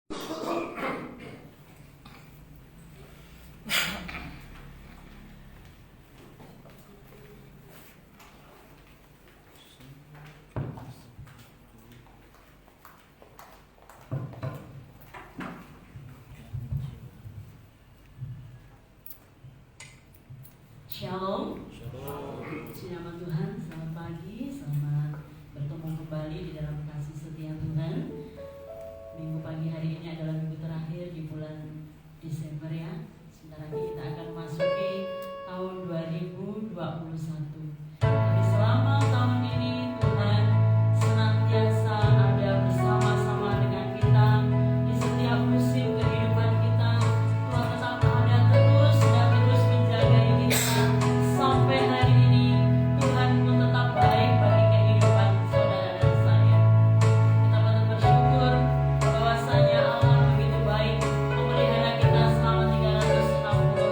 Shalom. Puji nama Tuhan, selamat pagi, selamat bertemu kembali di dalam kasih setia Tuhan. Minggu pagi hari ini adalah minggu terakhir di bulan Desember ya. Sebentar lagi kita akan masuki tahun 2021. Tapi selama tahun ini Tuhan senantiasa ada bersama-sama dengan kita di setiap musim kehidupan kita. Tuhan tetap ada terus dan terus menjaga kita sampai hari ini. Tuhan pun tetap baik bagi kehidupan saudara dan saya. Kita patut bersyukur bahwasanya Allah begitu baik memelihara kita selama 360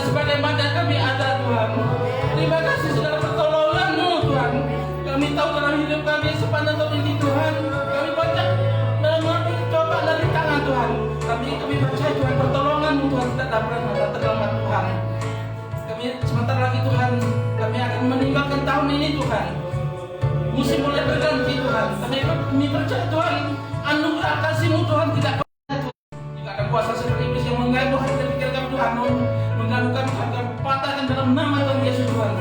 sebagai badan kami ada Tuhan. Terima kasih segala pertolongan-Mu Tuhan. Kami tahu dalam hidup kami sepanjang tahun ini Tuhan, kami banyak mencoba dari tangan Tuhan. Tapi kami percaya Tuhan pertolongan-Mu Tuhan tidak dapat terlambat Tuhan. Kami sebentar lagi Tuhan, kami akan meninggalkan tahun ini Tuhan. Musim mulai berganti Tuhan. Kami percaya Tuhan, anugerah kasih-Mu Tuhan tidak pernah. Jika ada kuasa seperti iblis yang mengganggu hati dan pikiran kami Tuhan, mengganggu kami Tuhan, kami patahkan dalam nama Tuhan Yesus Tuhan.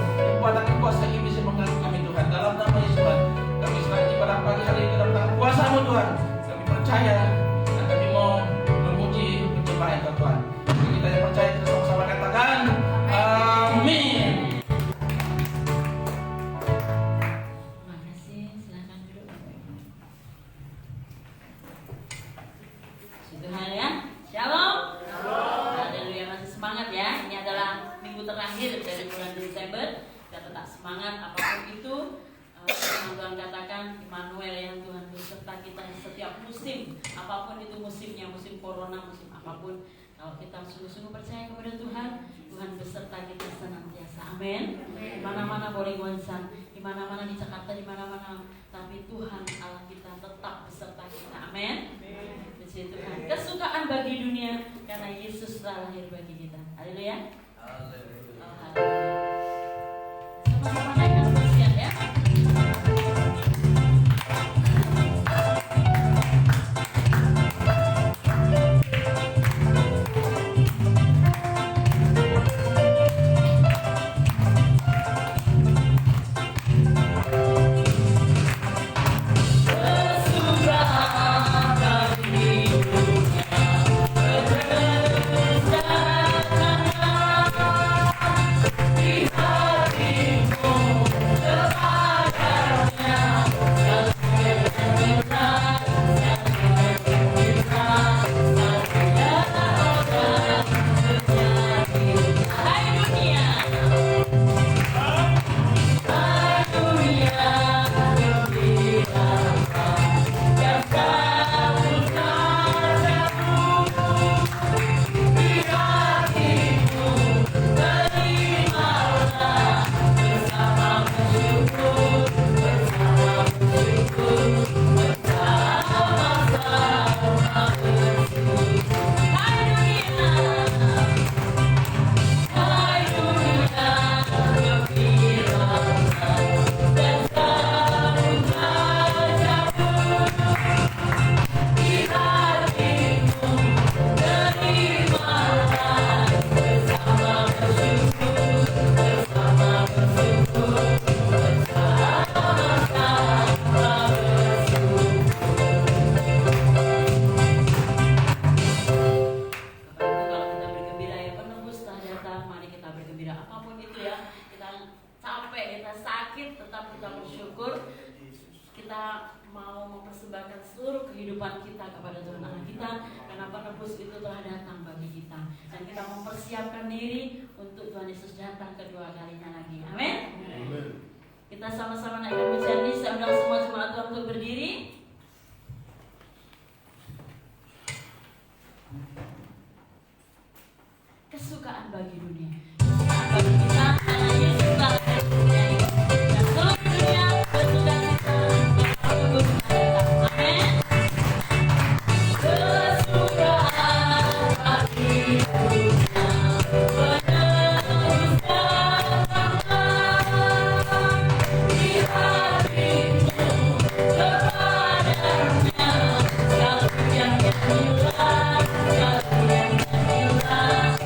Patahkan kuasa iblis yang mengganggu kami Tuhan, dalam nama Yesus Tuhan. Kami serahkan ibadah pagi hari ini dalam tangan kuasa-Mu Tuhan. Kami percaya dan kami mau memuji pencapaian Tuhan. Kita yang percaya kita sama-sama katakan amin. Terakhir dari bulan Desember, kita tetap semangat apapun itu. Tuhan katakan Immanuel yang Tuhan beserta kita setiap musim, apapun itu musimnya, musim corona, musim apapun. Kalau kita sungguh-sungguh percaya kepada Tuhan, Tuhan beserta kita senantiasa. Amin. Di mana-mana boleh goncang, di mana-mana di Jakarta, di mana-mana, tapi Tuhan Allah kita tetap beserta kita. Amin. Puji Tuhan. Kesukaan bagi dunia karena Yesus telah lahir bagi kita. Haleluya. Sama-sama naikkan pujian ya. Kita sama-sama naikkan pujian ini. Saya undang semua jemaat Tuhan untuk berdiri. Kesukaan bagi dunia, kesukaan bagi kita karena Yesus telah lahir di dunia ini. Dan seluruh dunia bersuka cita menunggu kedatangan. Amin. Kesukaan bagi dunia menembus datanglah di hatimu kepadanya. Kalbu yang hilang, kalbu yang hilang.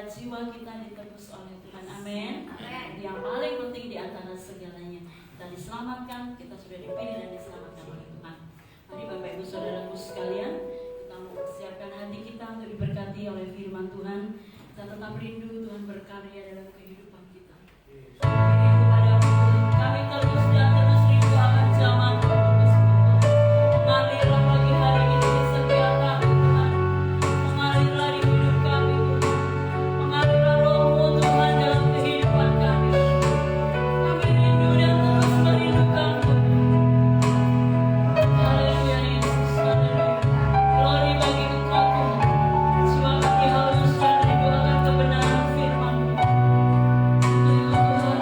jiwa kita ditebus oleh Tuhan. Amin. Yang paling penting di antara segalanya, kita diselamatkan, kita sudah dipilih dan diselamatkan oleh Tuhan. Mari Bapak Ibu Saudaraku sekalian, kita mau persiapkan hati kita untuk diberkati oleh firman Tuhan. Kita tetap rindu Tuhan berkarya dalam kehidupan kita. Kami rindu padamu Tuhan. Kami terus dan terus rindu akan zaman mengalirlah pagi hari ini di setiap kami Tuhan. Mengalirlah di hidup kami Tuhan. Mengalirlah roh-Mu Tuhan dalam kehidupan kami. Kami rindu dan terus merindukan Tuhan. Haleluya Yesus, haleluya. Glory bagi Engkau Tuhan. Jiwa kami haus dan rindu akan kebenaran firman-Mu. Tuhan,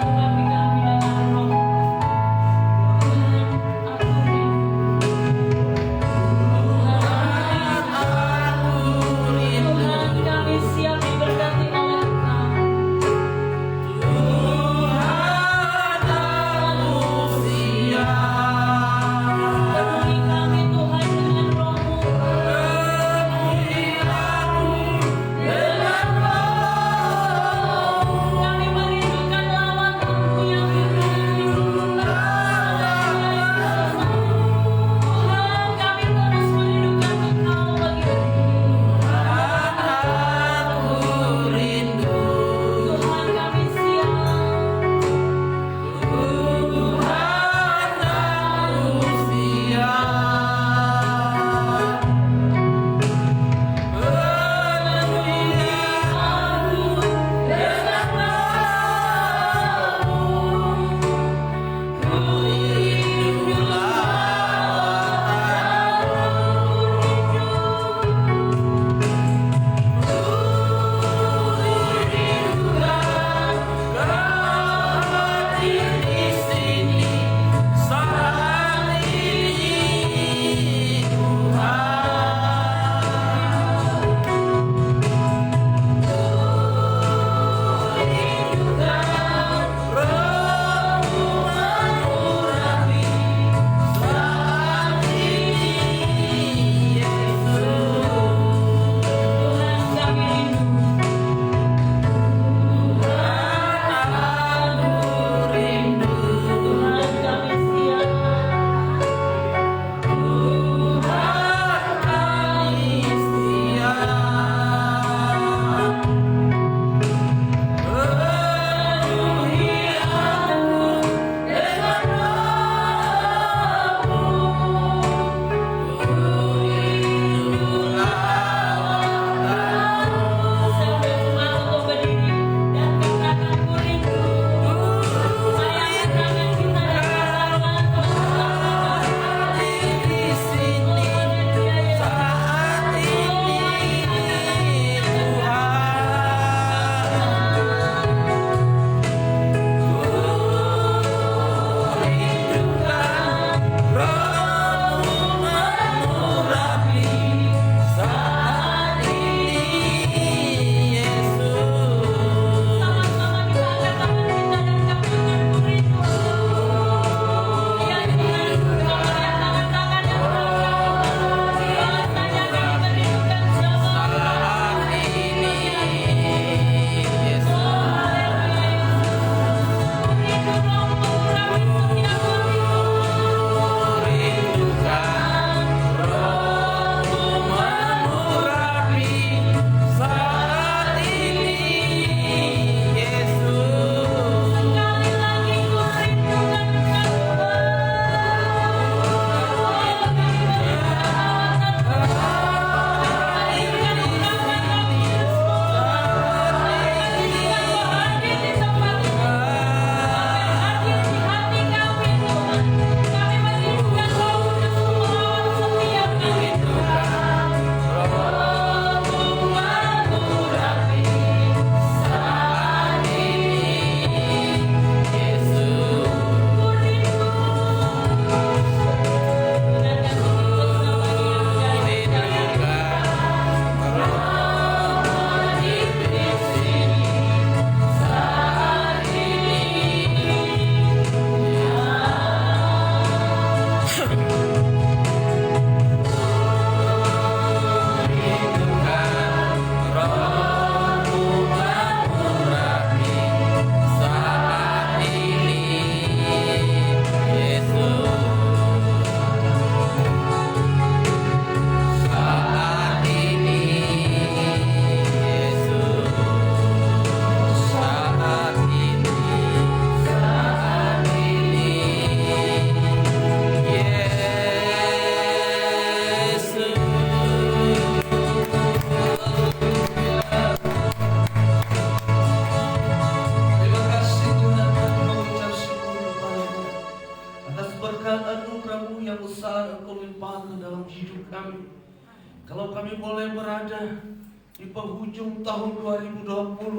Kalau kami boleh berada di penghujung tahun 2020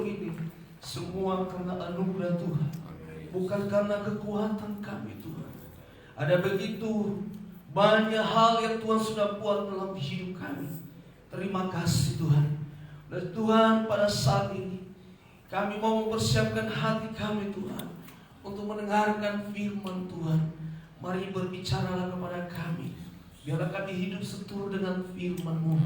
ini, semua karena anugerah Tuhan, bukan karena kekuatan kami Tuhan. Ada begitu banyak hal yang Tuhan sudah buat dalam hidup kami. Terima kasih Tuhan. Dan Tuhan, pada saat ini kami mau mempersiapkan hati kami Tuhan untuk mendengarkan firman Tuhan. Mari berbicaralah kepada kami. Biarlah kami hidup seturut dengan firman-Mu.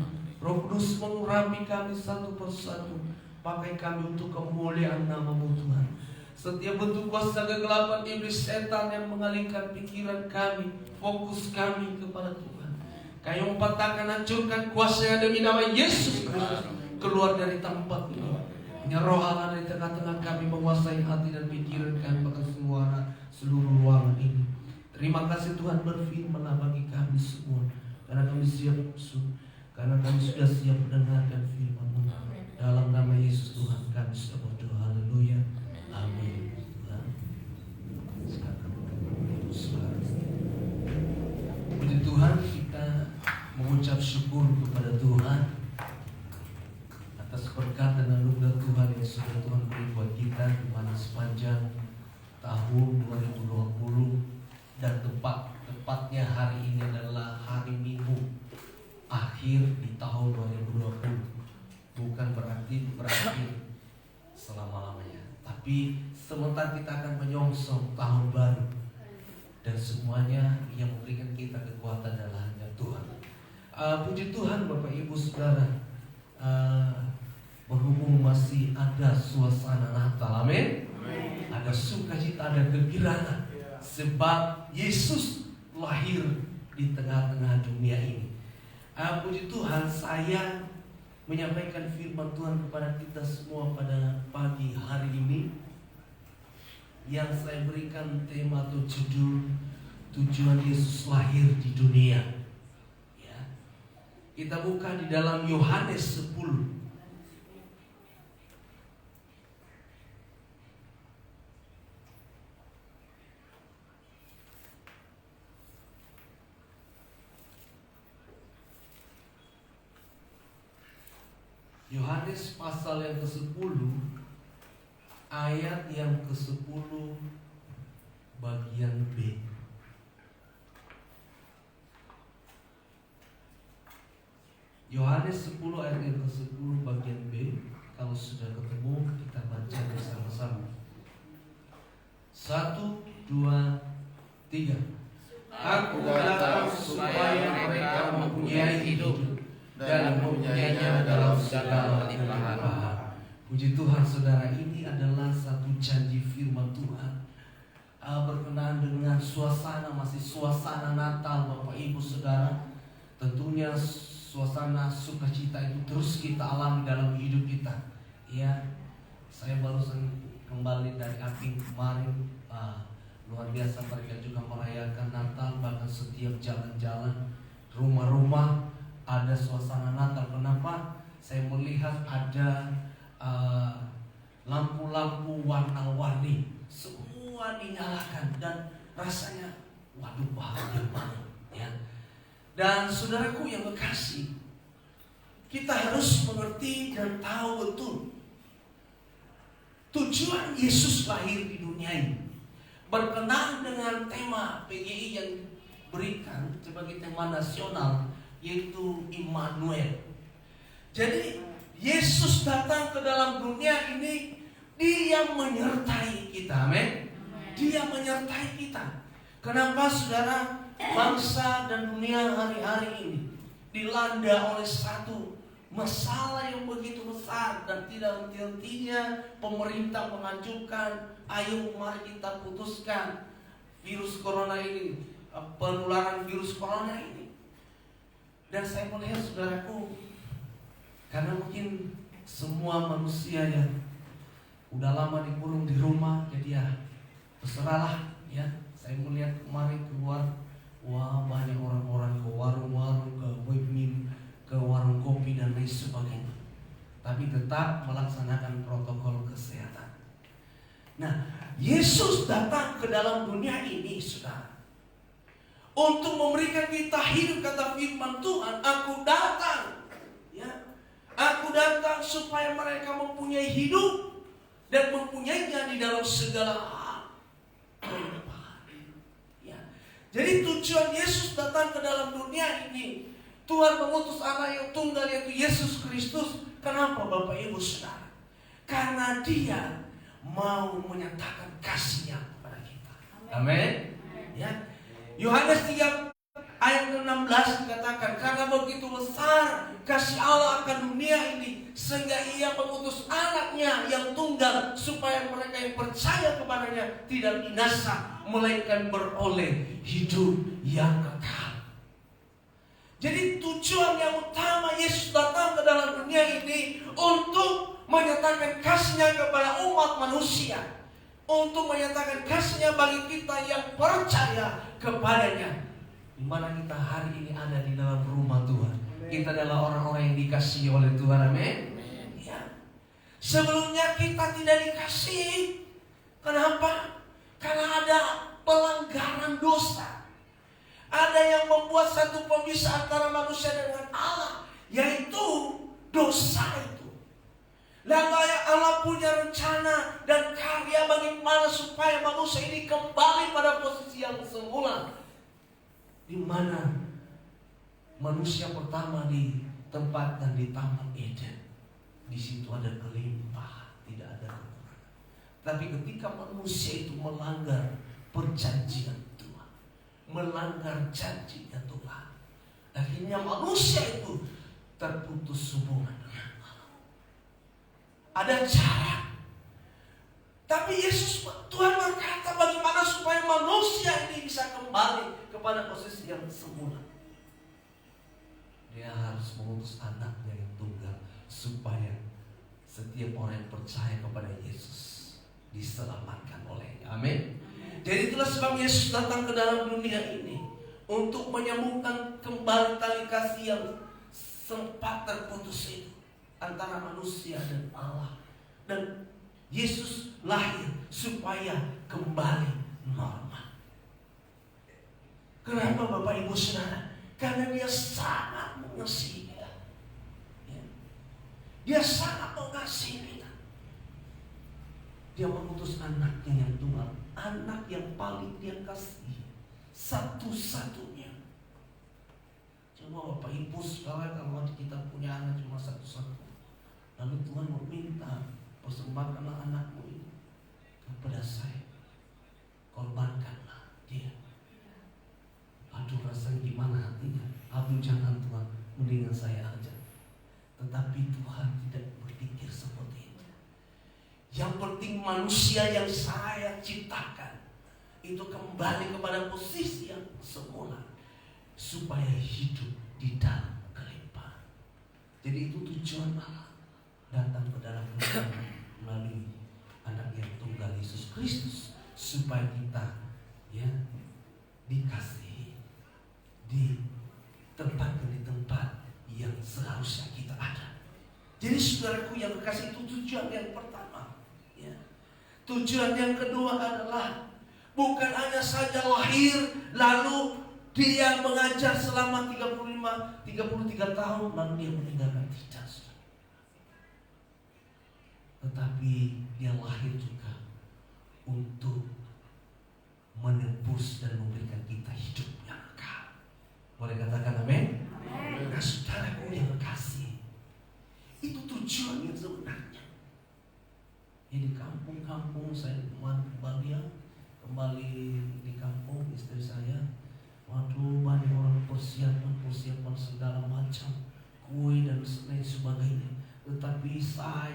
Roh Kudus mengurapi kami satu persatu. Pakai kami untuk kemuliaan nama-Mu Tuhan. Setiap bentuk kuasa kegelapan iblis setan yang mengalihkan pikiran kami, fokus kami kepada Tuhan, kami mematahkan, hancurkan kuasa yang demi nama Yesus Kristus keluar dari tempat ini. Roh Allah dari tengah-tengah kami menguasai hati dan pikiran kami, bahkan seluruh ruangan ini. Terima kasih Tuhan, berfirman-Lah bagi kami semua, karena kami sudah siap mendengarkan firman-Mu. Dalam nama Yesus Tuhan kami sudah berdoa. Haleluya. Amin. Puji Tuhan, kita mengucap syukur kepada Tuhan atas berkat dan anugerah Tuhan yang sudah Tuhan beri buat kita di mana sepanjang tahun 2020, dan tepatnya hari ini adalah hari Minggu akhir di tahun 2020. Bukan berarti berakhir selama-lamanya, tapi sementara kita akan menyongsong tahun baru, dan semuanya yang memberikan kita kekuatan adalah hanya Tuhan. Puji Tuhan Bapak Ibu Saudara, berhubung masih ada suasana Natal, amin. Ada sukacita, ada kegembiraan, sebab Yesus lahir di tengah-tengah dunia ini. Puji Tuhan, saya menyampaikan firman Tuhan kepada kita semua pada pagi hari ini, yang saya berikan tema atau judul tujuan Yesus lahir di dunia. Ya. Kita buka di dalam Yohanes 10. Yohanes pasal yang ke-10, ayat yang ke-10 bagian B. Yohanes 10 ayat yang ke-10 bagian B. Kalau sudah ketemu, kita baca bersama-sama. 1, 2, 3. Aku datang supaya mereka mempunyai hidup dan mempunyainya dalam segala limpahan. Puji Tuhan saudara, ini adalah satu janji firman Tuhan berkenaan dengan masih suasana Natal Bapak Ibu Saudara. Tentunya suasana sukacita itu terus kita alami dalam hidup kita. Ya, saya barusan kembali dari Aping kemarin. Luar biasa, mereka juga merayakan Natal, bahkan setiap jalan-jalan, rumah-rumah ada suasana Natal. Kenapa? Saya melihat ada lampu-lampu warna-warni, semua dinyalakan, dan rasanya waduh bahagia banget ya. Dan saudaraku yang kekasih, kita harus mengerti dan tahu betul tujuan Yesus lahir di dunia ini. Berkenaan dengan tema PGI yang berikan sebagai tema nasional, yaitu Immanuel. Jadi Yesus datang ke dalam dunia ini, Dia menyertai kita, amin. Dia menyertai kita. Kenapa saudara? Bangsa dan dunia hari-hari ini dilanda oleh satu masalah yang begitu besar, dan tidak henti-hentinya pemerintah mengajukan, ayo mari kita putuskan virus corona ini, penularan virus corona ini. Dan saya melihat saudaraku, karena mungkin semua manusia yang udah lama dikurung di rumah, jadi ya terserahlah ya. Saya melihat kemarin keluar, wah banyak orang-orang ke warung-warung, ke webmin, ke warung kopi dan lain sebagainya, tapi tetap melaksanakan protokol kesehatan. Nah, Yesus datang ke dalam dunia ini saudara, untuk memberikan kita hidup. Kata firman Tuhan, aku datang Aku datang supaya mereka mempunyai hidup dan mempunyainya di dalam segala hal. Ya. Jadi tujuan Yesus datang ke dalam dunia ini, Tuhan mengutus anak yang tunggal yaitu Yesus Kristus. Kenapa Bapak Ibu Saudara? Karena Dia mau menyatakan kasih-Nya kepada kita. Amin. Ya. Yohanes 3 ayat 16 dikatakan, karena begitu besar kasih Allah akan dunia ini, sehingga Ia mengutus anaknya yang tunggal, supaya mereka yang percaya kepadanya tidak binasa, melainkan beroleh hidup yang kekal. Jadi tujuan yang utama Yesus datang ke dalam dunia ini untuk menyatakan kasih-Nya kepada umat manusia, untuk menyatakan kasih-Nya bagi kita yang percaya kepadanya. Di mana kita hari ini ada di dalam rumah Tuhan. Kita adalah orang-orang yang dikasihi oleh Tuhan. Amin. Ya. Sebelumnya kita tidak dikasihi. Kenapa? Karena ada pelanggaran dosa. Ada yang membuat satu pemisah antara manusia dengan Allah, yaitu dosa itu. Lalu Allah punya rencana dan karya bagaimana supaya manusia ini kembali pada posisi yang semula, di mana manusia pertama ditempatkan di Taman Eden. Di situ ada kelimpahan, tidak ada kekurangan. Tapi ketika manusia itu melanggar perjanjian Tuhan, melanggar janjinya Tuhan, akhirnya manusia itu terputus hubungan dengan Allah. Ada cara. Tapi Yesus, Tuhan berkata bagaimana supaya manusia ini bisa kembali kepada posisi yang semula. Dia harus mengutus anaknya yang tunggal, supaya setiap orang yang percaya kepada Yesus diselamatkan olehnya. Amin. Jadi itulah sebab Yesus datang ke dalam dunia ini, untuk menyambungkan kembali tali kasih yang sempat terputus itu antara manusia dan Allah. Dan Yesus lahir supaya kembali normal. Kenapa Bapak Ibu Saudara? Karena Dia sangat mengasihi kita. Dia sangat mengasihi kita. Dia mengutus anaknya yang tunggal, anak yang paling Dia kasih, satu-satunya. Coba Bapak Ibu sekarang, kalau kita punya anak cuma satu-satu, lalu Tuhan meminta, persembahkanlah anakmu ini kepada saya, korbankanlah dia. Aduh, rasanya gimana hatinya? Aduh, jangan Tuhan, mendingan saya aja. Tetapi Tuhan tidak berpikir seperti itu. Yang penting manusia yang saya ciptakan itu kembali kepada posisi yang semula, supaya hidup di dalam kelimpahan. Jadi itu tujuan Allah datang ke dalam dunia melalui anak yang tunggal Yesus Kristus, supaya kita dikasihi, ditempatkan di tempat yang seharusnya kita ada. Jadi saudaraku yang kekasih, itu tujuan yang pertama. Tujuan yang kedua adalah bukan hanya saja lahir lalu dia mengajar selama 33 tahun lalu dia meninggalkan, tidak. Tetapi dia lahir juga untuk menebus dan memberikan kita hidup yang kekal. Boleh katakan amin? Nah saudaraku yang kekasih, itu tujuan yang sebenarnya. Di kampung-kampung saya kembali di kampung istri saya, waduh banyak orang persiapan segala macam, kue dan lain sebagainya. Tetapi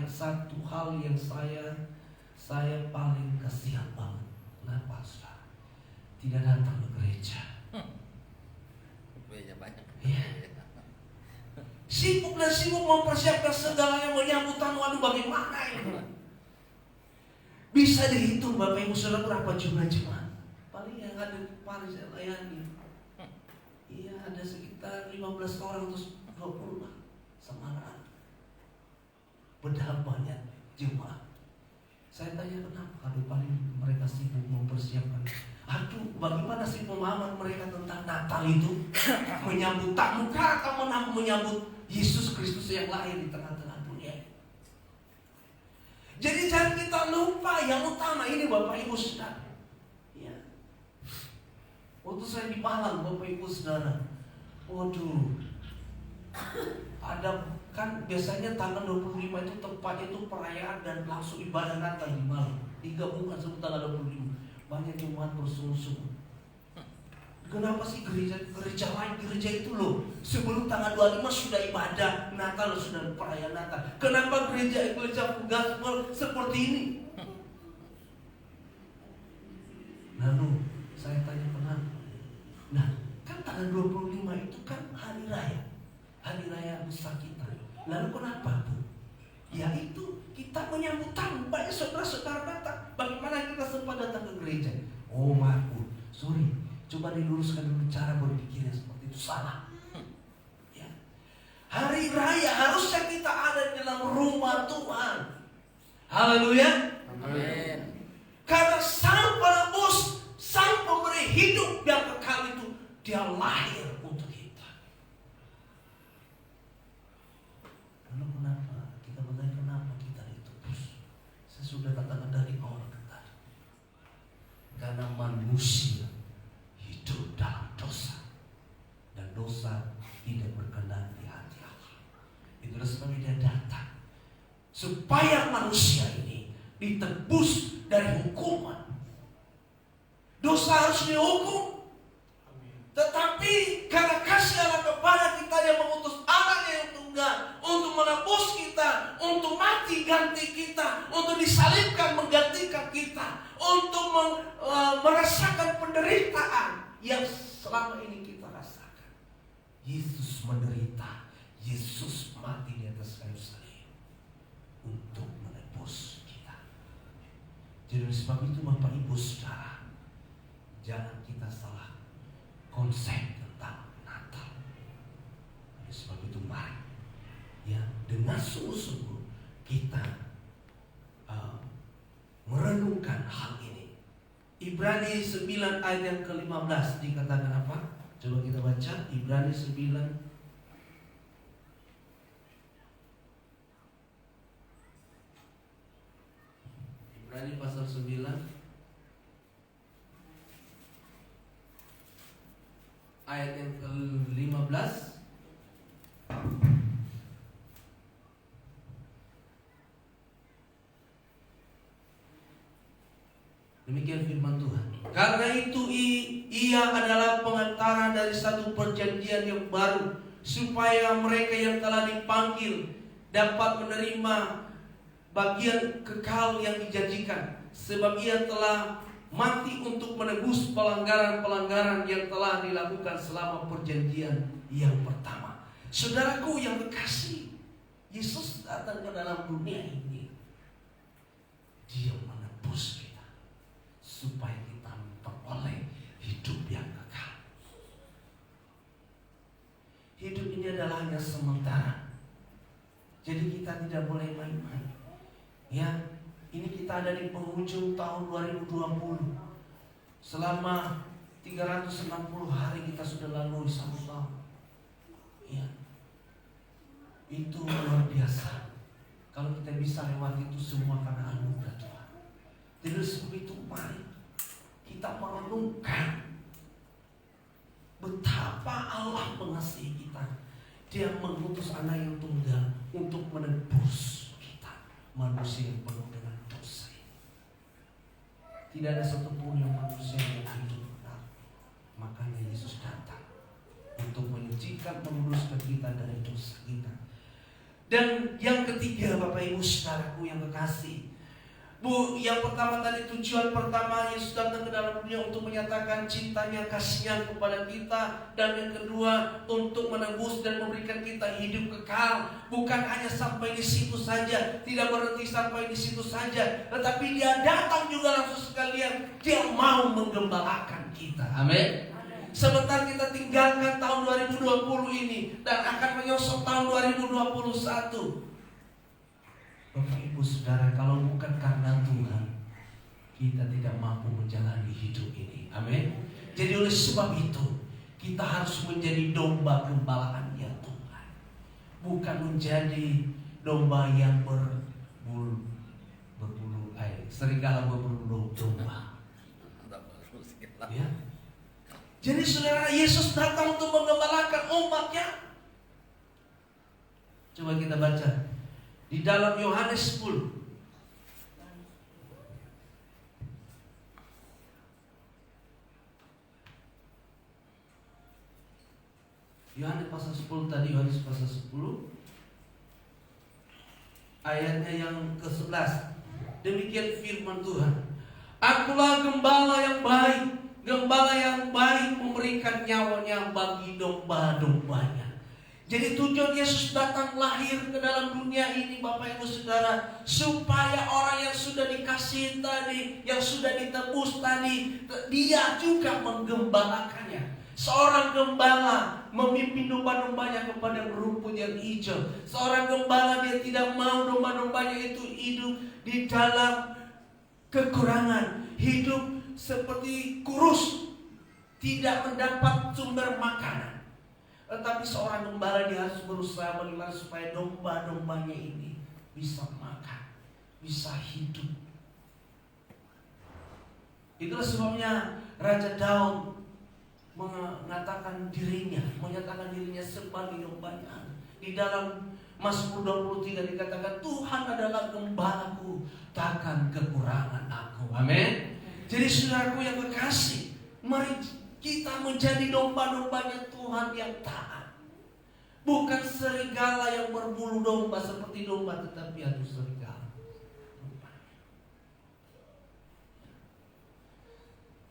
satu hal yang saya paling kasihan banget. Kenapa saudara? Tidak datang ke gereja. Banyak. Ya. Sibuk mempersiapkan segalanya, menyambut tamu. Waduh, bagaimana ini? Bisa dihitung Bapak Ibu Saudara berapa jumlah jemaat? Paling yang ada paling saya layani. Iya, ada sekitar 15 orang atau 20 sama anak. Padahal banyak jemaat. Saya tanya kenapa? Aduh, paling mereka sibuk mempersiapkan. Aduh, bagaimana sih pemahaman mereka tentang Natal itu? Menyambut tamu kah atau menyambut Yesus Kristus yang lahir di tengah-tengah dunia. Jadi jangan kita lupa yang utama ini, Bapak Ibu Saudara. Ya. Waktu saya di Malang, Bapak Ibu Saudara, waduh, ada kan biasanya tanggal 25 itu tempatnya itu perayaan dan langsung ibadah Natal di Malang. Digabungkan sebut tanggal 25. Banyak jemaat bersungguh-sungguh. Kenapa sih gereja lain, gereja itu loh sebelum tanggal 25 sudah ibadah Natal, sudah perayaan Natal. Kenapa gereja gospel seperti ini? Lalu saya tanya kenapa? Nah, kan tanggal 25 itu kan hari raya besar kita. Lalu kenapa tuh? Ya itu kita menyambut tamu, banyak saudara-saudara datang. Bagaimana kita sempat datang ke gereja? Oh maaf, sorry. Coba diluruskan dulu cara berpikirnya seperti itu, salah. Ya. Hari raya harusnya kita ada di dalam rumah Tuhan. Haleluya. Amin. Karena Sang Penebus, Sang Pemberi hidup yang kekal itu, Dia lahir untuk kita. Lalu kenapa? Kita bertanya kenapa kita ditebus? Saya sudah katakan dari awal tadi. Karena manusia hidup dalam dosa, dan dosa tidak berkenan di hati Allah. Itulah sebabnya Dia datang supaya manusia ini ditebus dari hukuman. Dosa harus dihukum, tetapi karena kasih Allah kepada kita, Dia mengutus anaknya yang tunggal untuk menebus kita, untuk mati ganti kita, untuk disalibkan menggantikan kita, untuk merasakan penderitaan yang selama ini kita rasakan. Yesus menderita, Yesus mati di atas kayu salib untuk menebus kita. Jadi sebab itu Bapak Ibu Saudara, jangan kita salah konsep tentang Natal. Oleh sebab itu mari ya dengan sungguh-sungguh kita merenungkan hal ini. Ibrani 9 ayat yang ke-15 dikatakan apa? Coba kita baca Ibrani 9 Ibrani pasal 9 ayat yang ke-15. Demikian firman Tuhan. Karena itu Ia adalah pengantara dari satu perjanjian yang baru, supaya mereka yang telah dipanggil dapat menerima bagian kekal yang dijanjikan. Sebab Ia telah mati untuk menebus pelanggaran-pelanggaran yang telah dilakukan selama perjanjian yang pertama. Saudaraku yang kekasih, Yesus datang ke dalam dunia ini. Dia menebus kita supaya kita memperoleh hidup yang kekal. Hidup ini adalah hanya sementara. Jadi kita tidak boleh main-main. Ya, ini kita ada di penghujung tahun 2020. Selama 360 hari kita sudah lalui 1 tahun. Ya, itu luar biasa. Kalau kita bisa lewati itu semua karena anugerah Tuhan. Jadi sebab itu mari kita merenungkan betapa Allah mengasihi kita. Dia mengutus anak yang tunggal untuk menebus kita, manusia yang penuh dengan dosa ini. Tidak ada satupun yang manusia yang hidup benar. Makanya Yesus datang untuk menyucikan, meluruskan kita dari dosa kita. Dan yang ketiga, Bapak Ibu Saudaraku yang kekasih, yang pertama tadi, tujuan pertama Yesus datang ke dalam dunia untuk menyatakan cintanya, kasihnya kepada kita. Dan yang kedua, untuk menebus dan memberikan kita hidup kekal. Bukan hanya sampai di situ saja, tidak berhenti sampai di situ saja, tetapi Dia datang juga langsung sekalian. Dia mau menggembalakan kita. Amin. Sebentar kita tinggalkan tahun 2020 ini dan akan menyosok tahun 2021. Bapak Ibu Saudara, kalau bukan karena Tuhan, kita tidak mampu menjalani hidup ini. Amin. Jadi oleh sebab itu, kita harus menjadi domba gembalaan ya Tuhan. bukan menjadi domba yang serigala berbulu domba. Ya. Jadi saudara, Yesus datang untuk menggembalakan umatnya. Coba kita baca di dalam Yohanes 10. Yohanes pasal 10 tadi, Yohanes pasal 10 ayatnya yang ke-11. Demikian firman Tuhan. Akulah gembala yang baik. Gembala yang baik memberikan nyawanya bagi domba-dombanya. Jadi tujuan Yesus datang lahir ke dalam dunia ini, Bapak Ibu Saudara, supaya orang yang sudah dikasihi tadi, yang sudah ditebus tadi, dia juga menggembalakannya. Seorang gembala memimpin domba-dombanya kepada rumput yang hijau. Seorang gembala, dia tidak mau domba-dombanya itu hidup di dalam kekurangan, hidup seperti kurus, tidak mendapat sumber makanan. Tetapi seorang gembala dia harus berusaha bagaimana supaya domba-dombanya ini bisa makan, bisa hidup. Itulah sebabnya Raja Daud menyatakan dirinya sebagai dombanya. Di dalam Mazmur 23 dikatakan, Tuhan adalah gembalaku, takkan kekurangan aku. Amin. Jadi saudaraku yang kekasih, mari kita menjadi domba-dombanya Tuhan yang taat. Bukan serigala yang berbulu domba seperti domba, tetapi harus serigala.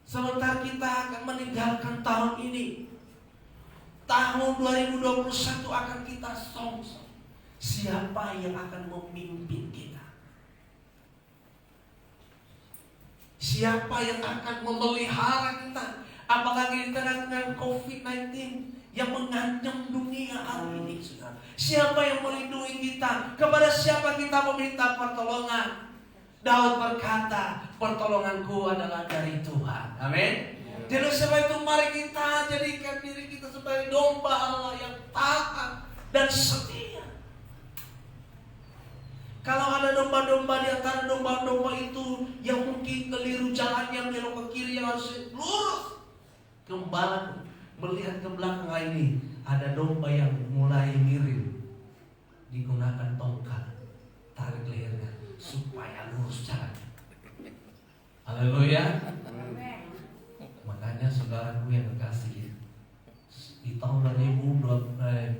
Sementara kita akan meninggalkan tahun ini, tahun 2021 akan kita songsong. Siapa yang akan memimpin kita? Siapa yang akan memelihara kita? Apalagi di tengah COVID-19 yang mengancam dunia hari ini. Siapa yang melindungi kita? Kepada siapa kita meminta pertolongan? Daud berkata, pertolonganku adalah dari Tuhan. Amin. Jadi sebab itu mari kita jadikan diri kita sebagai domba Allah yang taat dan setia. Kalau ada domba-domba di antara domba-domba itu yang mungkin keliru jalannya, belok ke kiri, yang harus lurus, gembala melihat ke belakang ini ada domba yang mulai miring, digunakan tongkat, tarik lehernya supaya lurus jalannya. Haleluya. Makanya saudaraku yang kekasih, di tahun 2021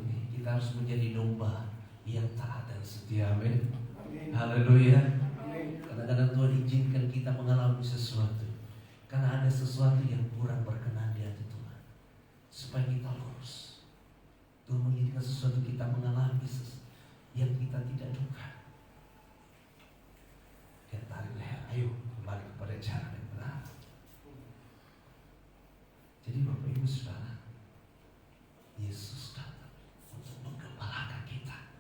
ini kita harus menjadi domba yang taat dan setia. Amin. Haleluya. Kadang-kadang Tuhan izinkan kita mengalami sesuatu karena ada sesuatu yang kurang berkenan di hati Tuhan, supaya kita lurus. Tuhan mengizinkan sesuatu kita mengalami yang kita tidak duga. Dia tarik leher, ayo kembali kepada jalan yang benar. Jadi Bapak Ibu Saudara, Yesus datang untuk menggembalakan kita.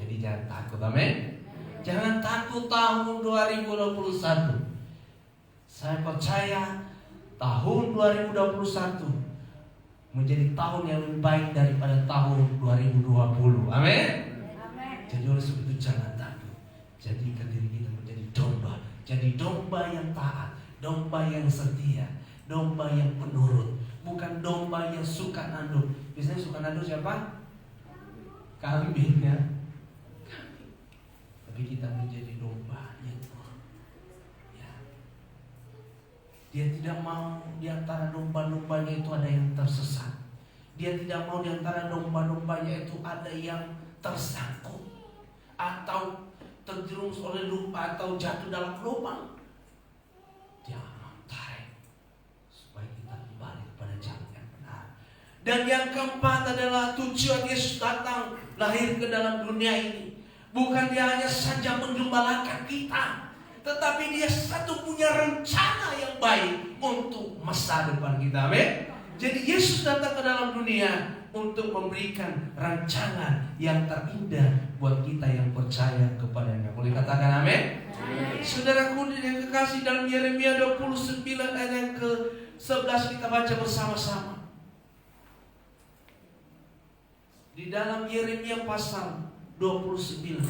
Jadi jangan takut, amin. Jangan takut tahun 2021. Saya percaya tahun 2021 menjadi tahun yang lebih baik daripada tahun 2020. Amin. Jadi oleh sebab itu jangan takut. Jadikan diri kita menjadi domba. Jadi domba yang taat, domba yang setia, domba yang penurut, bukan domba yang suka nanduk. Biasanya suka nanduk siapa? Kambing ya. Tapi kita menjadi domba yang penurut. Ya. Dia tidak mau di antara domba-dombanya itu ada yang tersesat. Dia tidak mau di antara domba-dombanya itu ada yang tersangkut atau terjerumus oleh lupa atau jatuh dalam lubang. Dia mau tarik supaya kita kembali kepada jalan yang benar. Dan yang keempat adalah tujuan Yesus datang lahir ke dalam dunia ini. Bukan dia hanya saja menggembalakan kita, tetapi dia satu punya rencana yang baik untuk masa depan kita. Amin. Jadi Yesus datang ke dalam dunia untuk memberikan rancangan yang terindah buat kita yang percaya kepadanya. Boleh katakan amin? Saudaraku yang kekasih, dalam Yeremia 29 ayat yang ke-11 kita baca bersama-sama. Di dalam Yeremia pasal 29.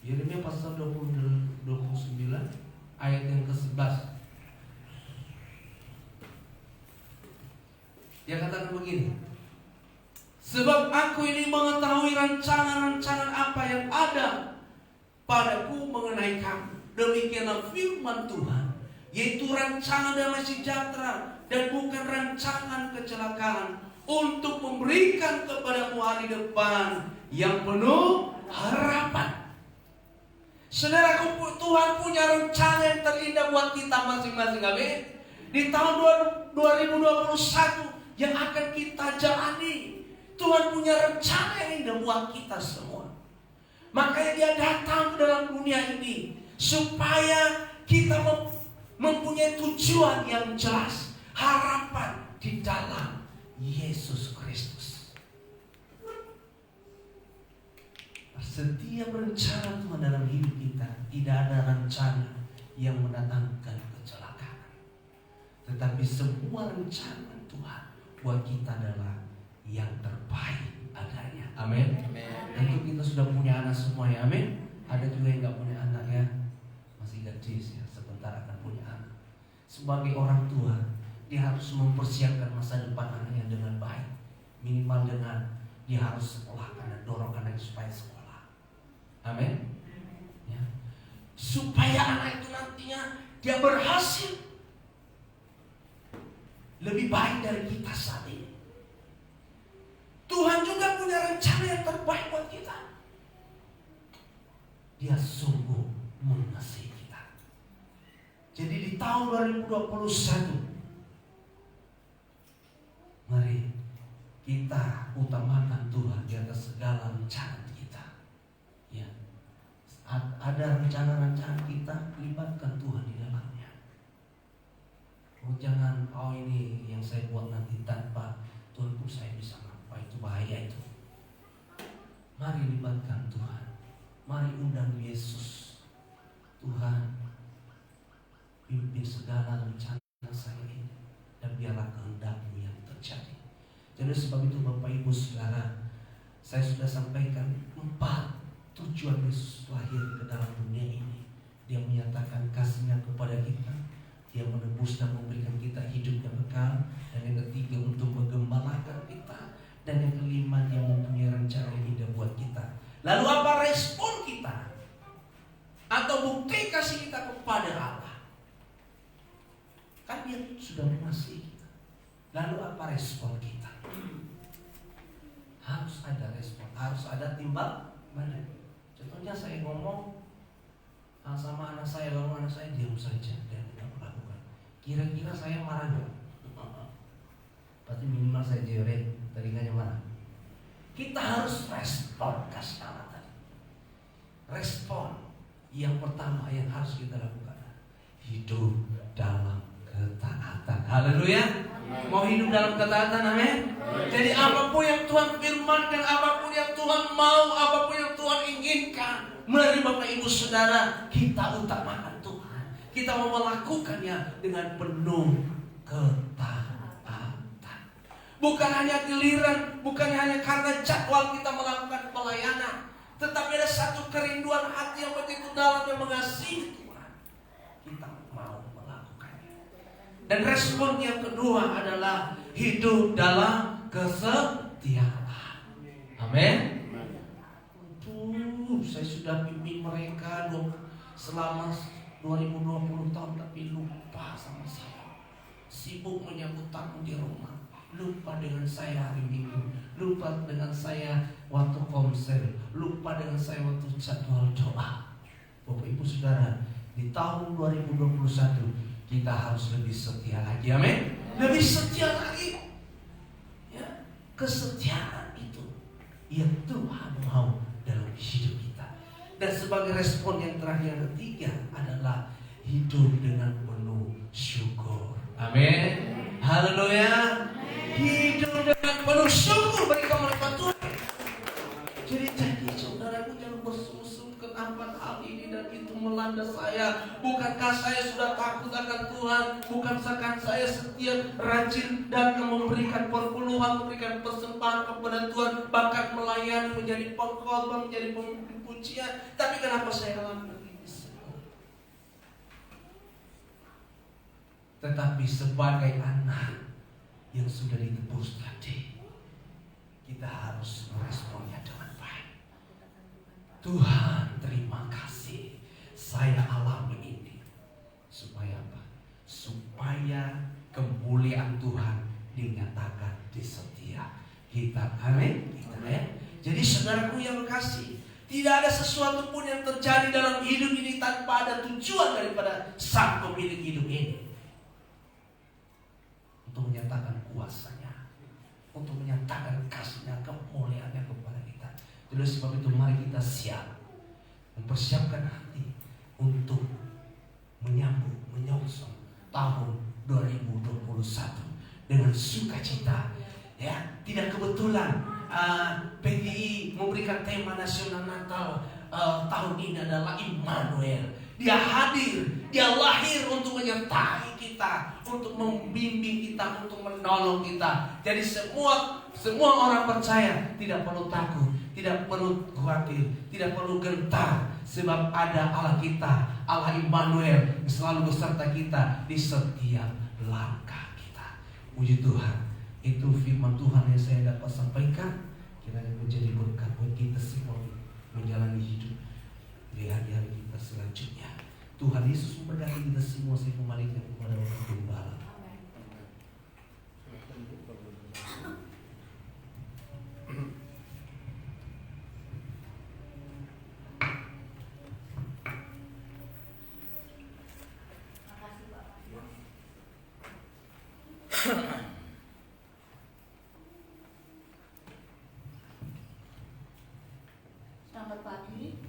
Yeremia pasal 29 ayat yang ke-11. Dia katakan begini, sebab aku ini mengetahui rancangan-rancangan apa yang ada padaku mengenai kamu. Demikianlah firman Tuhan, yaitu rancangan damai sejahtera dan bukan rancangan kecelakaan, untuk memberikan kepadamu hari depan yang penuh harapan. Saudaraku, Tuhan punya rencana yang terindah buat kita masing-masing. Amin. Di tahun 2021 yang akan kita jalani, Tuhan punya rencana yang indah buat kita semua. Makanya Dia datang ke dalam dunia ini supaya kita mempunyai tujuan yang jelas, harapan di dalam Yesus Kristus. Setiap rencana Tuhan dalam hidup kita, tidak ada rencana yang mendatangkan kecelakaan, tetapi semua rencana Tuhan buat kita adalah yang terbaik adanya. Amin. Tentu kita sudah punya anak semua ya. Amin. Ada juga yang gak punya anak ya, masih gadis ya, sebentar akan punya anak. Sebagai orang tua, dia harus mempersiapkan masa depan anaknya dengan baik. Minimal dengan dia harus sekolahkan dan dorong anaknya supaya sekolah. Amin. Ya. Supaya anak itu nantinya dia berhasil lebih baik dari kita saat ini. Tuhan juga punya rencana yang terbaik buat kita. Dia sungguh mengasihi kita. Jadi di tahun 2021, mari kita utamakan Tuhan di atas segala rencana kita. Ya. Ada rencana-rencana kita, libatkan Tuhan di dalamnya. Oh jangan, ini yang saya buat nanti tanpa Tuhan pun saya bisa apa, itu bahaya itu. Mari libatkan Tuhan. Mari undang Yesus. Tuhan, pimpin segala rencana saya ini, dan biarlah kehendak-Mu yang terjadi. Jadi sebab itu Bapak Ibu Saudara, saya sudah sampaikan 4 tujuan Yesus lahir ke dalam dunia ini. Dia menyatakan kasih-Nya kepada kita, Dia menebus dan memberikan kita hidup yang kekal, dan yang ketiga untuk menggembalakan kita, dan yang kelima Dia mempunyai rencana yang indah buat kita. Lalu apa respon kita atau bukti kasih kita kepada Allah? Kan Dia sudah mengasihi kita. Lalu apa respon kita? Harus ada respon, harus ada timbal balik. Contohnya saya ngomong sama anak saya, lalu anak saya diam saja dan tidak melakukan. Kira-kira saya marah nggak? Berarti minimal saya jerit, telinganya marah. Kita harus respon kasih Allah tadi. Respon yang pertama yang harus kita lakukan, hidup dalam ketaatan. Haleluya. Mau hidup dalam ketaatan, amin. Jadi apapun yang Tuhan firmankan, apapun yang Tuhan mau, apapun yang Tuhan inginkan melalui Bapak Ibu Saudara, kita utamakan Tuhan. Kita mau melakukannya dengan penuh ketaatan. Bukan hanya giliran, bukan hanya karena jadwal kita melakukan pelayanan, tetapi ada satu kerinduan hati yang begitu dalam yang mengasihi Tuhan. Kita mau melakukannya. Dan respon yang kedua adalah hidup dalam kesetiaan. Amin. Saya sudah pimpin mereka selama 2020 tahun, tapi lupa sama saya. Sibuk menyambut tamu di rumah, lupa dengan saya hari Minggu, lupa dengan saya waktu konser, lupa dengan saya waktu jadwal doa. Bapak Ibu Saudara, di tahun 2021 kita harus lebih setia lagi, amin. Lebih setia lagi. Ya, kesetiaan itu yang Tuhan mau dalam hidup kita. Dan sebagai respon yang terakhir, yang ketiga adalah hidup dengan penuh syukur. Amin. Haleluya. Hidup dengan penuh syukur bagi kemuliaan Tuhan. dan itu melanda saya? Bukankah saya sudah takut akan Tuhan? Bukankah saya setia, rajin dan memberikan perpuluhan, memberikan persembahan kepada Tuhan, bahkan melayani, menjadi pengkhotbah, menjadi pemimpin pujian? Tapi kenapa saya alami begini semua? Tetapi sebagai anak yang sudah ditebus tadi, kita harus meresponnya dengan baik. Tuhan, terima kasih saya alami ini. Supaya apa? Supaya kemuliaan Tuhan dinyatakan di setiap kita. Amin. Jadi saudaraku yang kasih, tidak ada sesuatu pun yang terjadi dalam hidup ini tanpa ada tujuan daripada Sang Pemilik hidup ini. Untuk menyatakan kuasanya, untuk menyatakan kasihnya, kemuliaannya kepada kita. Oleh sebab itu mari kita siap, mempersiapkan hati untuk menyambut, menyongsong tahun 2021 dengan sukacita. Ya, tidak kebetulan PGI memberikan tema nasional Natal tahun ini adalah Immanuel. Dia hadir, dia lahir untuk menyertai kita, untuk membimbing kita, untuk menolong kita. Jadi semua orang percaya tidak perlu takut, tidak perlu khawatir, tidak perlu gentar, sebab ada Allah kita, Allah Immanuel yang selalu beserta kita di setiap langkah kita. Puji Tuhan, itu firman Tuhan yang saya dapat sampaikan. Kiranya menjadi berkat buat kita semua menjalani hidup di hari-hari kita selanjutnya. Tuhan Yesus memberkati kita semua. Saya kembalikan kepada Bapak Gembala. Selamat pagi,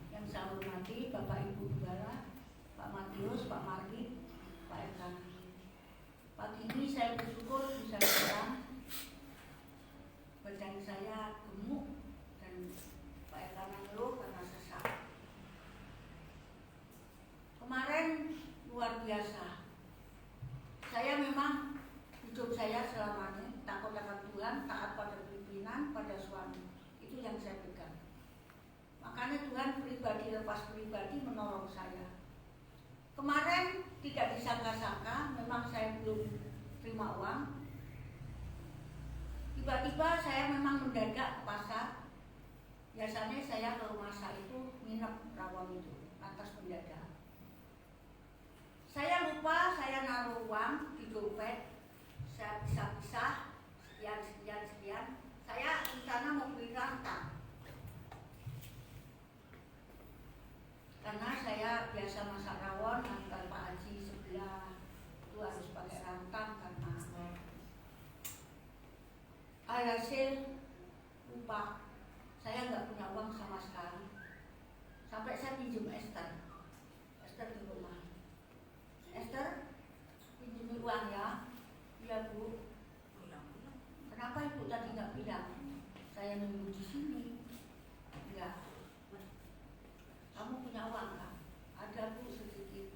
yang saya hormati Bapak Ibu Gembala, Pak Matius, Pak Margit, Pak Erkan. Pagi ini saya bersyukur bisa datang. Badan saya gemuk dan Pak Erkan mengeluh karena sesak. Kemarin luar biasa. Saya memang hidup saya selamanya takut akan Tuhan, taat pada pimpinan, pada suami. Itu yang saya pegang. Makanya Tuhan pribadi lepas pribadi menolong saya. Kemarin tidak disangka-sangka, memang saya belum terima uang. Tiba-tiba saya memang mendadak ke pasar. Biasanya saya kalau masak itu nginep rawon itu, lantas mendadak. Saya lupa saya naruh uang di dompet. Saya pisah-pisah sekian. Saya rencana mau beli rantang. Karena saya biasa masak rawon, antar Pak Haji sebelah itu harus pakai rantang karena hasil lupa. Saya nggak punya uang sama sekali. Sampai saya pinjam Esther di rumah. Esther, pinjam uang ya? Iya Bu. Kenapa Ibu tadi nggak bilang? Saya nunggu di sini. Enggak. Kamu punya uang kan? Ada Bu sedikit.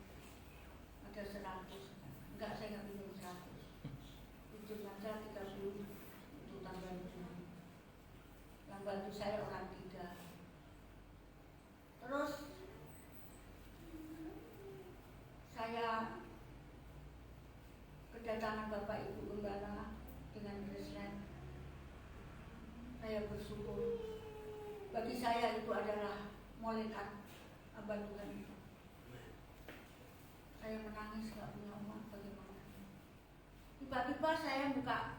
Ada 100. Enggak, saya nggak pinjam 100. Pinjam aja 30 untuk tambahan bunga. Yang bantu saya orang 3. Terus saya kedatangan Bapak Ibu Gembala dengan Presiden. Saya bersyukur. Bagi saya itu adalah malaikat hamba Tuhan. Saya menangis gak punya uang, bagaimana? Tiba-tiba saya buka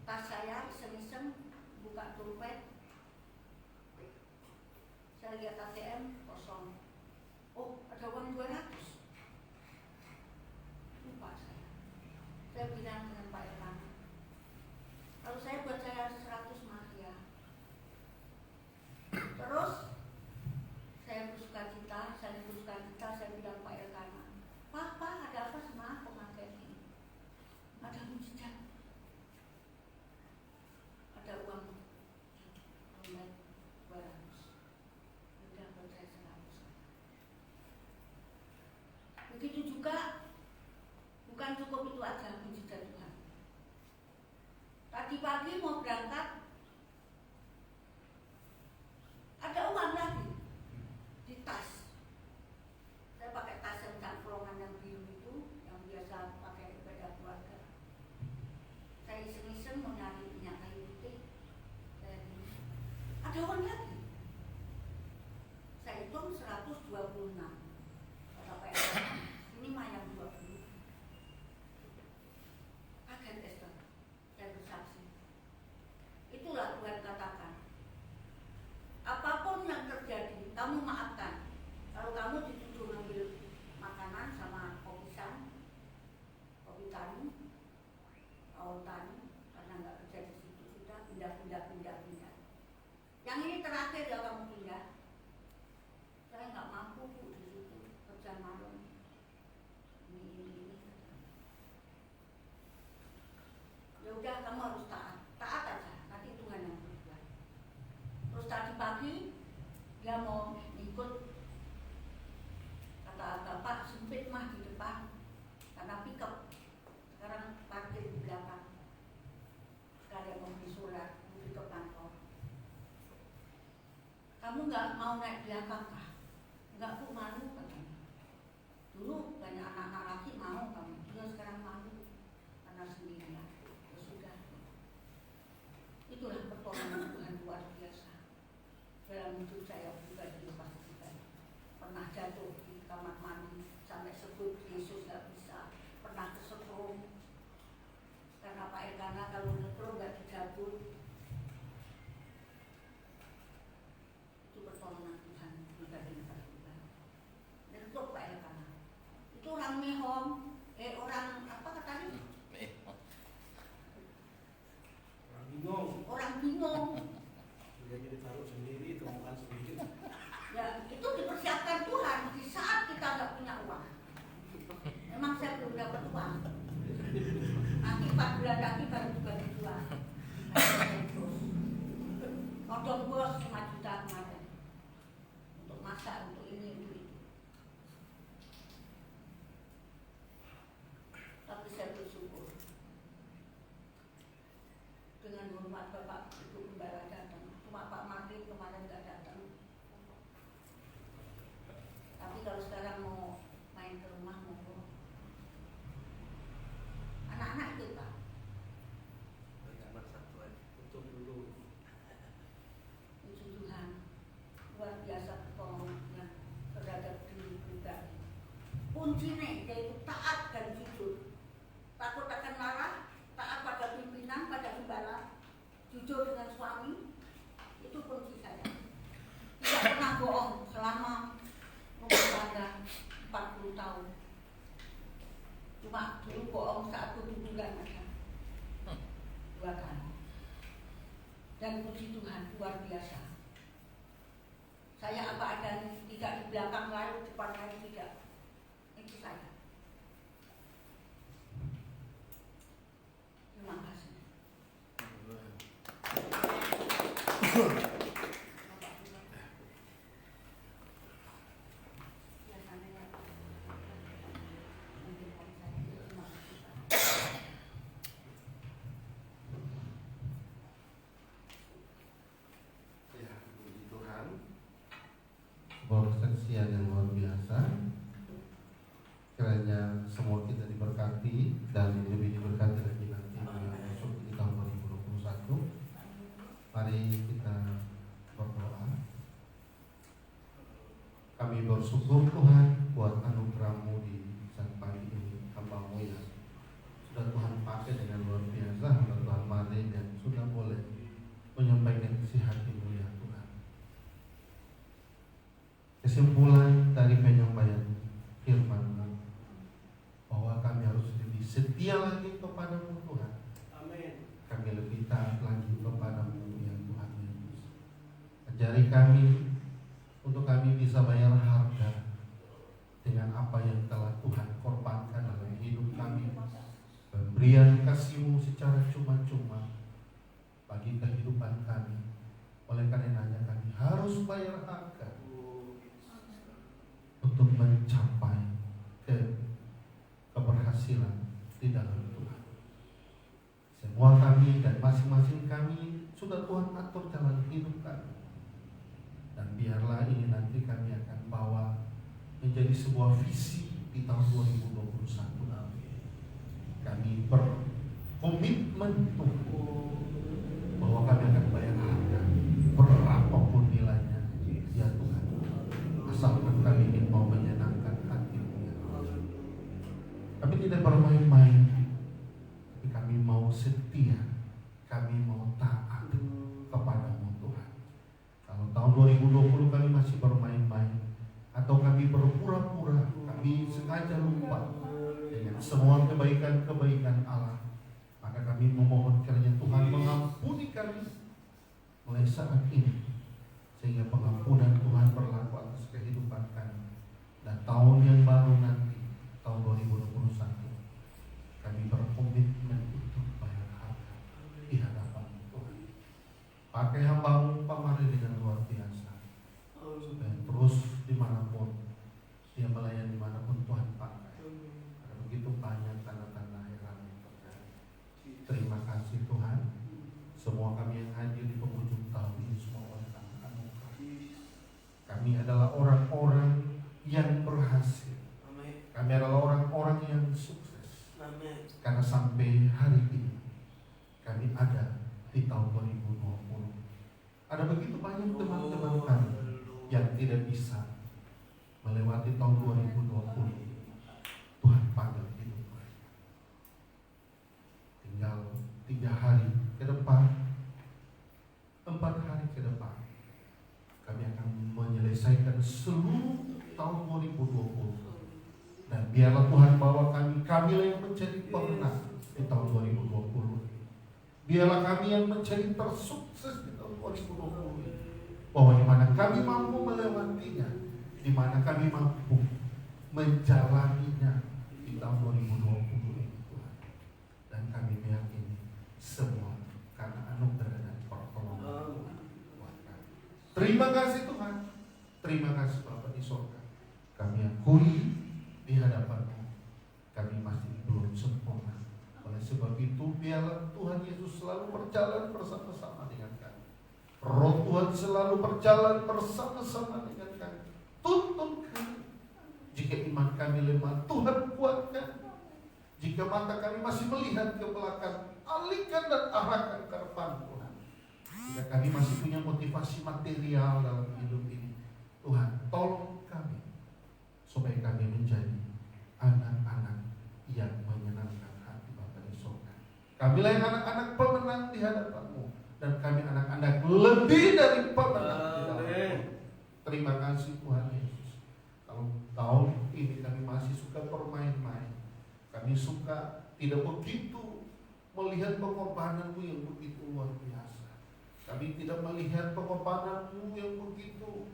tas saya, iseng-iseng buka dompet. Saya lihat ATM kosong. Oh, ada uang 200. Lupa saya. Saya bilang dengan Pak Erlang, kalau saya buat saya 100 ya. Terus saya bersuka cita, saya bilang Pak Elkana, Pak, ada apa sama pemakai ini? Ada mujizat. Ada uang dompet 200. Udah buat saya 100. 126. Kata Pak Esther, ini mah yang 20. Kaget Esther, saya bersaksi. Itulah Tuhan katakan, apapun yang terjadi, kamu maafkan. Kalau kamu dituduh ngambil makanan sama kopi tani, awal tani, karena nggak kerja di situ, sudah pindah. Yang ini terakhir ya kamu pindah. Saya nggak mampu Bu di situ kerja malam. Ini. Ya udah kamu harus taat aja. Nanti Tuhan yang berbuat. Terus tadi pagi dia mau ikut, kata bapak sempit mah di depan karena pickup. Sekarang parkir di belakang. Sekalian mau beli surat di ke kantor. Kamu nggak mau naik belakang kah? Nggak Bu, malu katanya. Dulu banyak anak-anak laki mau kamu, dia sekarang malu karena sendirian. Ya sudah. Itulah pertolongan Tuhan luar biasa. Dalam hidup saya pribadi pasti pernah jatuh di kamar mandi sampai sebut Yesus nggak bisa. Pernah kesetrum karena Pak Elkana kalau nyetrum nggak dicabut. Itu pertolongan Tuhan pribadi. Dan untuk Pak Elkana itu orang mehom, orang apa katanya? Orang bingung. Dia jadi taruh sendiri, temukan sendiri. Ya itu dipersiapkan Tuhan di saat kita nggak punya uang. Memang saya belum dapat uang. Nanti 4 bulan lagi baru dibagi uang. Odong bos 5 juta kemarin untuk masak, untuk ini, untuk itu. Tapi saya bersyukur dengan hormat Bapak Ibu Gembala datang. Cuma Pak Martin kemarin nggak datang. Tapi kalau sekarang mau main ke rumah mau anak-anak itu Pak. Anak satu aja, untuk dulu. Puji Tuhan, luar biasa pertolongannya terhadap diri pribadi. Kuncinya yaitu taat dan jujur. Takut akan marah, taat pada pimpinan, pada gembala, jujur dengan suami, itu kunci saya. Tidak pernah bohong selama rumah tangga 40 tahun. Cuma dulu bohong saat berhubungan aja 2 kali. Dan puji Tuhan luar biasa. Saya apa adanya, tidak di belakang lalu, depan lalu tidak. Itu saya. Terima kasih. Ya, puji Tuhan. Sebuah kesaksian yang luar biasa. Kiranya semua kita diberkati dan lebih diberkati lagi nanti masuk di tahun 2021. Mari kita berdoa. Kami bersyukur Tuhan buat anugerah-Mu di saat pagi ini, hamba-Mu yang sudah Tuhan pakai dengan luar biasa, hamba Tuhan Mari dan sudah boleh menyampaikan isi hati-Mu ya Tuhan. Kesimpulan dari penyampaian firman-Mu bahwa kami harus lebih setia lagi kepada-Mu Tuhan. Amin. Kami lebih taat lagi kepada-Mu ya Tuhan Yesus. Ajari kami untuk kami bisa bayar harga dengan apa yang telah Tuhan korbankan dalam hidup kami. Pemberian kasih-Mu secara cuma-cuma bagi kehidupan kami. Oleh karenanya kami harus bayar harga untuk mencapai keberhasilan di dalam Tuhan. Semua kami dan masing-masing kami sudah Tuhan atur jalan hidup kami. Dan biarlah ini nanti kami akan bawa menjadi sebuah visi di tahun 2021. Kami berkomitmen bahwa kami akan bayar harga berapapun nilainya ya Tuhan, asal kami ingin mau menyenangkan hati-Mu ya Tuhan. Kami tidak bermain-main, tapi kami mau setia, kami mau taat kepada-Mu Tuhan. Kalau tahun 2020 kami masih bermain-main, atau kami berpura-pura, kami sengaja lupa dengan semua kebaikan-kebaikan Allah, maka kami memohon kiranya Tuhan mengampuni kami mulai saat ini, sehingga pengampunan Tuhan berlaku atas kehidupan kami. Dan tahun yang baru nanti, tahun 2021, kami berkomitmen untuk bayar harga di hadapan Tuhan. Pakai hamba-Mu Pak Mari dengan luar biasa, supaya terus dimanapun dia melayani, dimanapun Tuhan pakai. Ada begitu banyak tanda-tanda heran yang terjadi. Terima kasih Tuhan. Semua kami yang hadir di penghujung tahun ini semua oleh anugerah. Kami adalah orang-orang yang berhasil. Kami adalah orang-orang yang sukses. Karena sampai hari ini kami ada di tahun 2020. Ada begitu banyak teman-teman kami yang tidak bisa melewati tahun 2020. Tuhan panggil hidup mereka. Tinggal 3 hari ke depan, 4 hari ke depan, kami akan menyelesaikan seluruh tahun 2020. Dan biarlah Tuhan bawa kamilah yang menjadi pemenang di tahun 2020. Biarlah kami yang menjadi tersukses di tahun 2020. Bahwa di mana kami mampu melewatinya, di mana kami mampu menjalaninya di tahun 2020 ini Tuhan. Dan kami meyakini semua karena anugerah dan pertolongan Tuhan buat kami. Terima kasih Tuhan. Terima kasih Bapa di surga. Kami akui di hadapan-Mu kami masih belum sempurna. Oleh sebab itu biarlah Tuhan Yesus selalu berjalan bersama-sama dengan kami. Roh Tuhan selalu berjalan bersama-sama dengan kami. Tuntun kami. Jika iman kami lemah, Tuhan kuatkan. Jika mata kami masih melihat ke belakang, alihkan dan arahkan ke depan Tuhan. Jika kami masih punya motivasi material dalam hidup ini, Tuhan tolong kami supaya kami menjadi anak-anak yang menyenangkan hati Bapa di surga. Kamilah yang anak-anak pemenang di hadapan-Mu, dan kami anak-anak lebih dari pemenang di dalam-Mu. Terima kasih Tuhan Yesus. Kalau tahun ini kami masih suka bermain-main, kami suka tidak begitu melihat pengorbanan-Mu yang begitu luar biasa. Kami tidak melihat pengorbanan-Mu yang begitu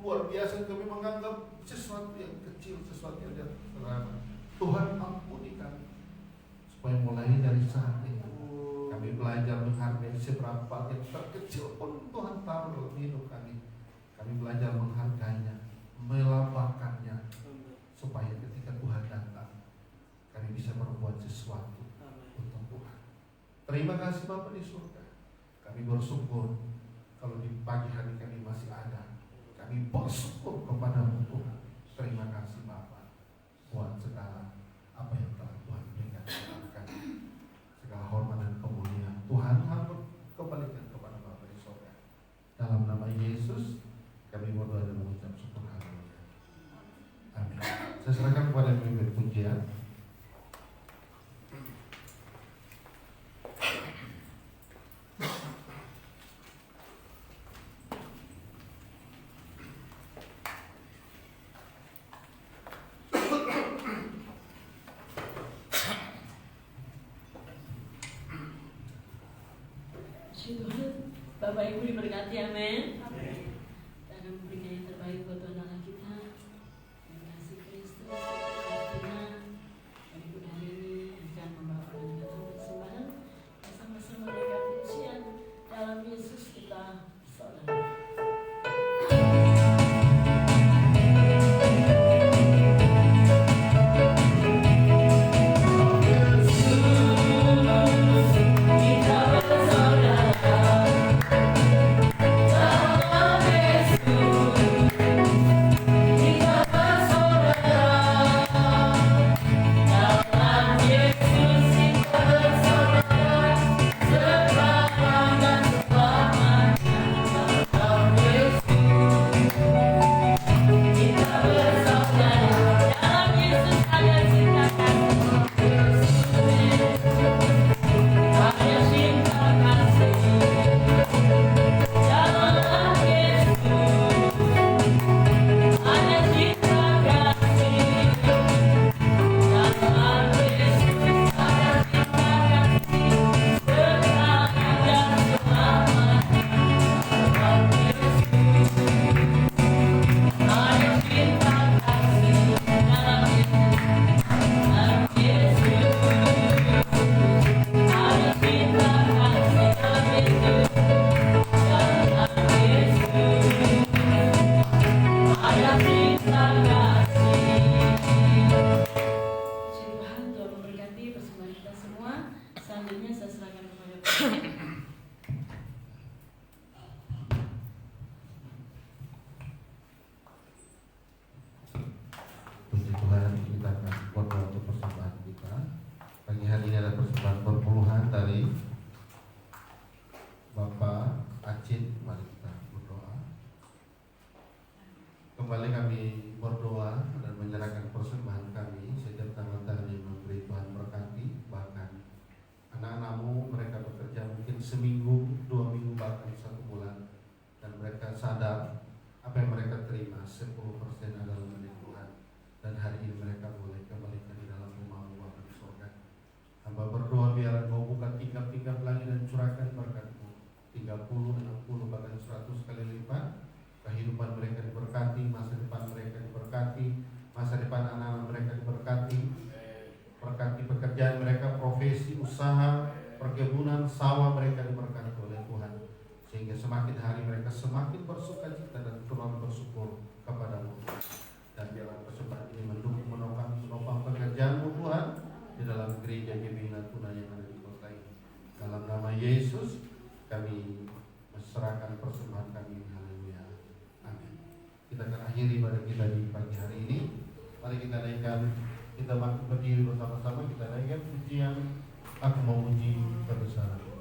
luar biasa. Kami menganggap sesuatu yang kecil, sesuatu yang sederhana. Tuhan ampuni kami, supaya mulai dari saat ini kami belajar menghargai seberapa yang terkecil pun Tuhan taruh dalam hidup kami. Kami belajar menghargainya, melambangkannya, supaya ketika Tuhan datang kami bisa berbuat sesuatu untuk Tuhan. Terima kasih Bapa di surga. Kami bersyukur kalau di pagi hari kami masih ada. Kami bersyukur kepada-Mu Tuhan. Terima kasih Bapa buat segala apa yang telah Tuhan berikan kepada kami. Segala hormat dan kemuliaan Tuhan hamba kembalikan kepada Bapa di surga. Dalam nama Yesus kami berdoa dan mengucap syukur. Haleluya. Amin. Saya serahkan kepada pemimpin pujian. Tuhan, Bapak Ibu diberkati, amin. Dan memberikan yang terbaik buat Tuhan Allah kita. Terima kasih Kristus. Artinya Bapak Ibu hari ini akan membawakan kata persembahan bersama-sama dengan pujian dalam Yesus kita saudara. Kita bersaudara. kami berdoa dan menyerahkan persembahan kami. Setiap tangan-tangan yang memberi Tuhan berkati. Bahkan anak-anakmu mereka bekerja mungkin seminggu, 2 minggu, bahkan 1 bulan, dan mereka sadar apa yang mereka terima 10% adalah milik Tuhan, dan hari ini mereka boleh kembalikan di dalam rumah-mu Bapa di surga. Hamba berdoa biar Engkau buka tingkap-tingkap langit dan curahkan berkat-Mu 30, 60, bahkan 100 kali lipat. Kehidupan mereka diberkati, masa depan mereka diberkati, masa depan anak-anak mereka diberkati, berkati pekerjaan mereka, profesi, usaha, perkebunan, sawah mereka diberkati oleh Tuhan, sehingga semakin hari mereka semakin bersukacita dan turut bersyukur kepadamu. Dan biarlah persembahan ini mendukung, menopang pekerjaan-Mu Tuhan di dalam gereja GBI Natuna yang ada di kota ini. Dalam nama Yesus kami serahkan persembahan kami. Haleluya. Amin. Kita akan akhiri ibadah kita di pagi hari ini. Mari kita naikkan, kita berdiri bersama-sama, kita naikkan pujian Aku Memuji Kebesaran.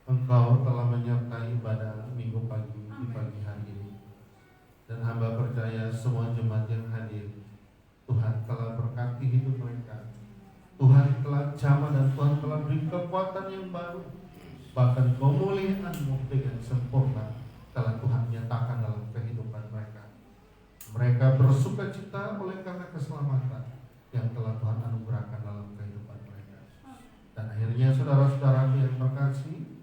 Engkau telah menyertai ibadah minggu pagi di pagi hari ini, dan hamba percaya semua jemaat yang hadir, Tuhan telah berkati hidup mereka. Tuhan telah jamah dan Tuhan telah beri kekuatan yang baru. Bahkan kemuliaan-Mu dengan sempurna telah Tuhan nyatakan dalam kehidupan mereka. Mereka bersuka cita oleh karena keselamatan yang telah Tuhan anugerahkan dalam kehidupan mereka. Dan akhirnya saudara-saudara yang terkasih,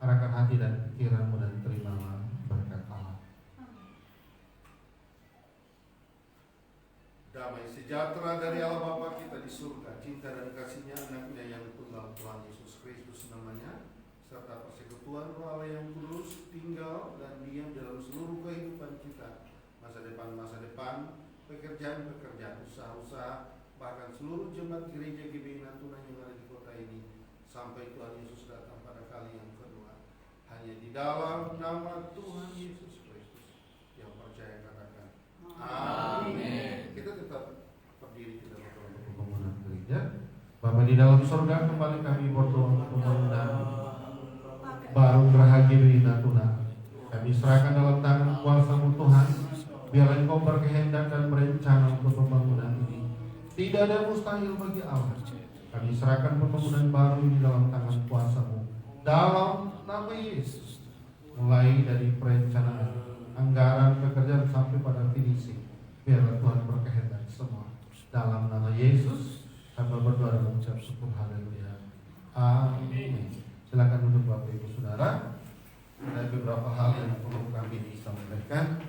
arahkan hati dan pikiranmu dan terimalah berkat Allah. Damai sejahtera dari Allah Bapa kita di surga, cinta dan kasih-Nya anaknya yang tunggal Tuhan Yesus Kristus namanya, serta persekutuan Roh Allah yang kudus tinggal dan diam dalam seluruh kehidupan kita, masa depan, pekerjaan, usaha-usaha, bahkan seluruh jemaat gereja GBI Natuna yang ada di kota ini, sampai Tuhan Yesus datang pada kali yang kedua. Hanya di dalam nama Tuhan Yesus Kristus yang percaya katakan amin. Kita tetap berdiri, kita berdoa untuk pembangunan gereja. Bapa di dalam surga, kembali kami berdoa untuk pembangunan baru Geraha GBI Natuna. Kami serahkan dalam tangan kuasa-Mu Tuhan. Biarlah Engkau berkehendak dan berencana untuk pembangunan ini. Tidak ada mustahil bagi Allah. Kami serahkan pembangunan baru ini dalam tangan kuasa-Mu, dalam nama Yesus. Mulai dari perencanaan, anggaran, pekerjaan sampai pada finishing, biarlah Tuhan berkehendak semua. Dalam nama Yesus hamba berdoa dan mengucap syukur. Haleluya. Amin. Silakan duduk Bapak Ibu Saudara. Ada beberapa hal yang perlu kami sampaikan.